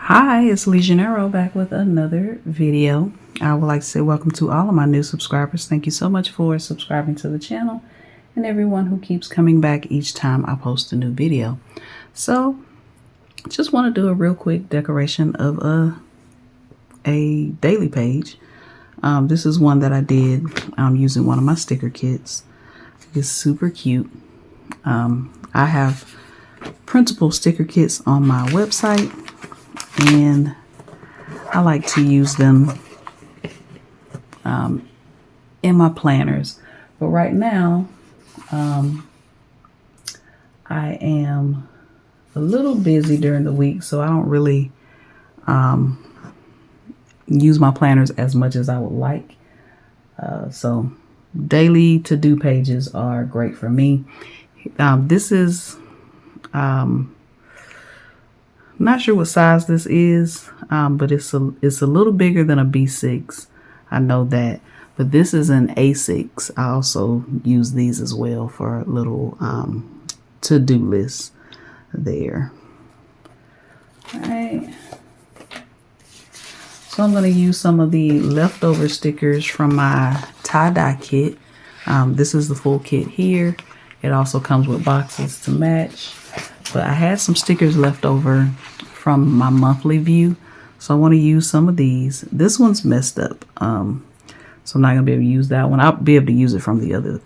Hi, it's Legionero back with another video. I would like to say welcome to all of my new subscribers. Thank you so much for subscribing to the channel and everyone who keeps coming back each time I post a new video. So, just want to do a real quick decoration of a daily page. This is one that I did using one of my sticker kits. It's super cute. I have printable sticker kits on my website, and I like to use them in my planners. But right now, I am a little busy during the week, so I don't really use my planners as much as I would like. So daily to-do pages are great for me. This is, not sure what size this is, but it's a little bigger than a B6. I know that, but this is an A6. I also use these as well for little to-do lists there. All right. So I'm going to use some of the leftover stickers from my tie-dye kit. This is the full kit here. It also comes with boxes to match. But I had some stickers left over from my monthly view, so I want to use some of these. This one's messed up, so I'm not going to be able to use that one. I'll be able to use it from the other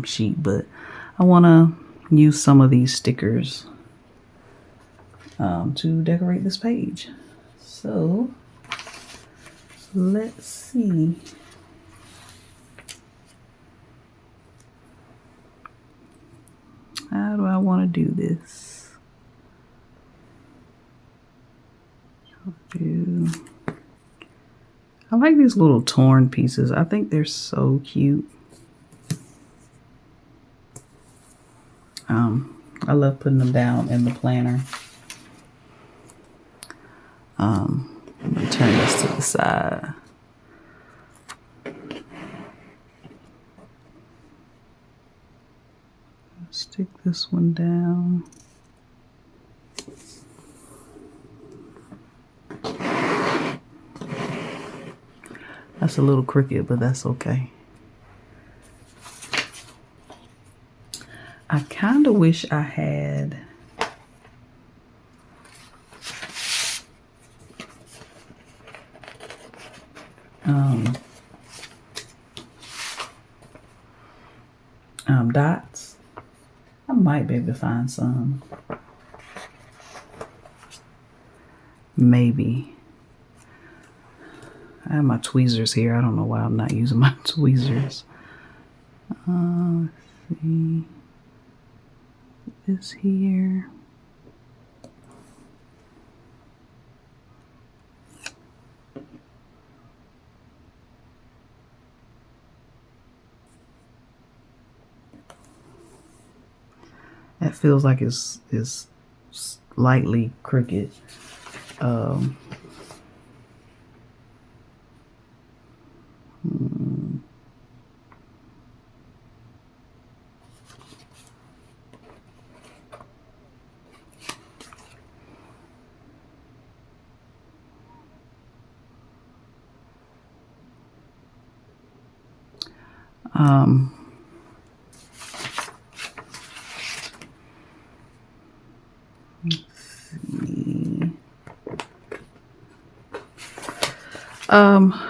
sheet, but I want to use some of these stickers to decorate this page. So let's see. How do I want to do this? I like these little torn pieces. I think they're so cute. I love putting them down in the planner. Let me turn this to the side. Stick this one down. That's a little crooked, but that's okay. I kind of wish I had dots. I might be able to find some. Maybe. I have my tweezers here. I don't know why I'm not using my tweezers. Let's see. This here. That feels like it's slightly crooked.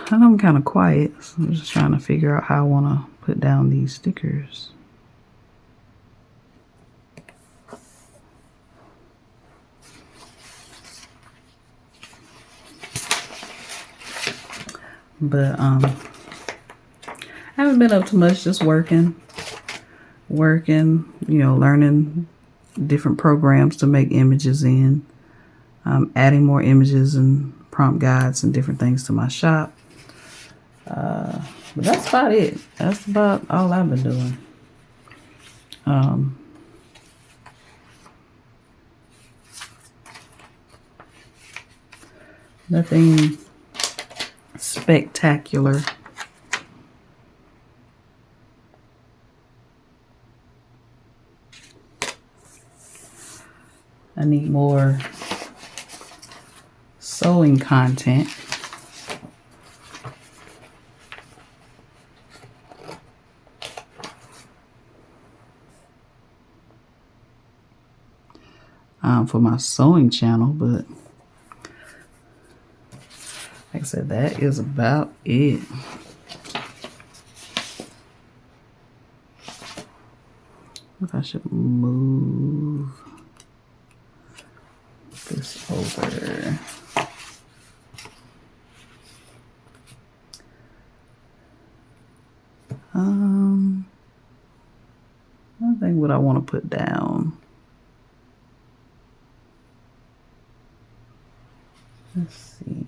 I know I'm kind of quiet, so I'm just trying to figure out how I want to put down these stickers. But I haven't been up to much, just working, you know, learning different programs to make images in, adding more images and prompt guides and different things to my shop. But that's about it. That's about all I've been doing. Nothing spectacular. I need more sewing content. For my sewing channel, but like I said, that is about it. If I should move this over. I think what I want to put down. Let's see.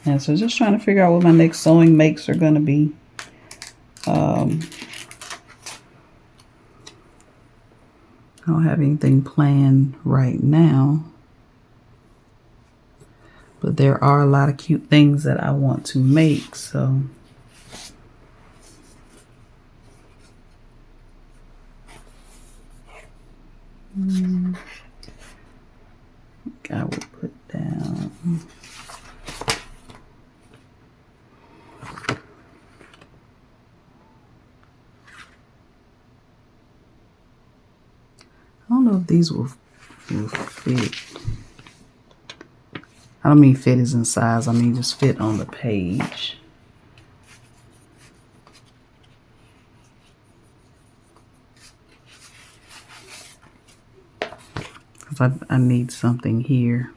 Yeah, so just trying to figure out what my next sewing makes are going to be. I don't have anything planned right now, but there are a lot of cute things that I want to make, so I will put down I don't know if these will fit. I don't mean fit as in size, I mean just fit on the page. Because I need something here.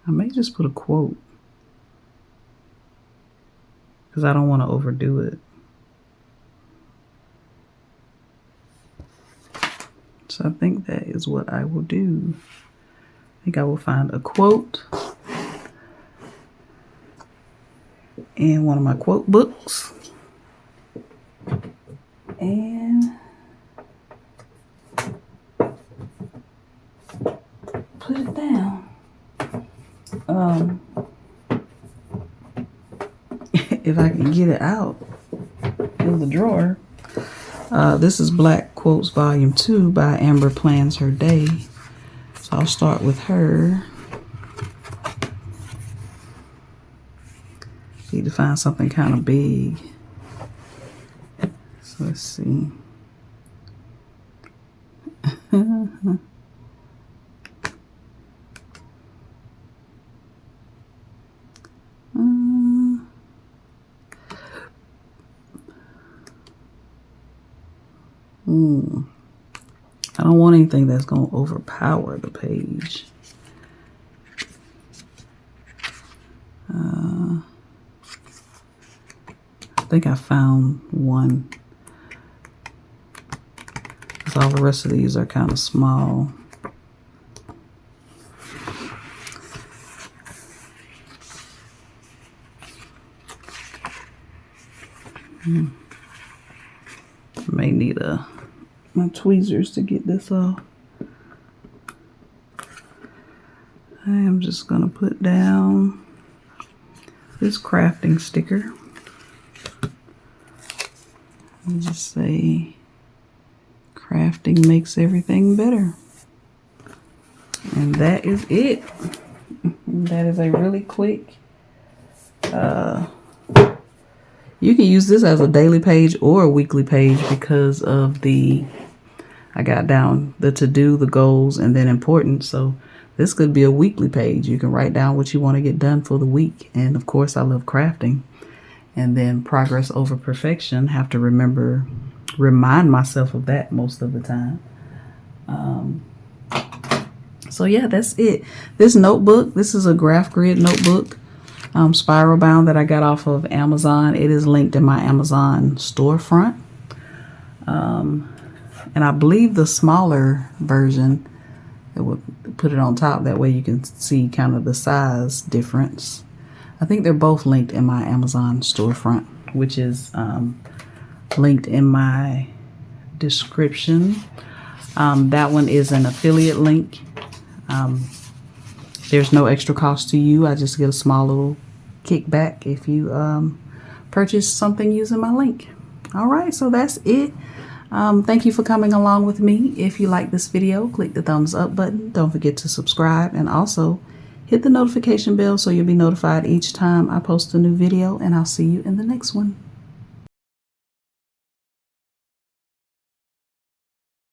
I may just put a quote, because I don't want to overdo it. So I think that is what I will do. I think I will find a quote in one of my quote books and put it down. If I can get it out of the drawer. This is Black Quotes Volume 2 by Amber Plans Her Day. So I'll start with her. Need to find something kind of big. So let's see. I don't want anything that's going to overpower the page. I think I found one. Because all the rest of these are kind of small. May need my tweezers to get this off. I am just going to put down this crafting sticker and just say, crafting makes everything better. And that is it. That is a really quick, you can use this as a daily page or a weekly page because of I got down the to-do, the goals, and then important. So this could be a weekly page. You can write down what you want to get done for the week. And of course, I love crafting. And then progress over perfection. Have to remind myself of that most of the time. So yeah, that's it. This notebook, this is a graph grid notebook, spiral bound that I got off of Amazon. It is linked in my Amazon storefront. And I believe the smaller version, it would put it on top. That way you can see kind of the size difference. I think they're both linked in my Amazon storefront, which is linked in my description. That one is an affiliate link. There's no extra cost to you. I just get a small little kickback if you purchase something using my link. All right, so that's it. Thank you for coming along with me. If you like this video, click the thumbs up button. Don't forget to subscribe, and also hit the notification bell so you'll be notified each time I post a new video, and I'll see you in the next one.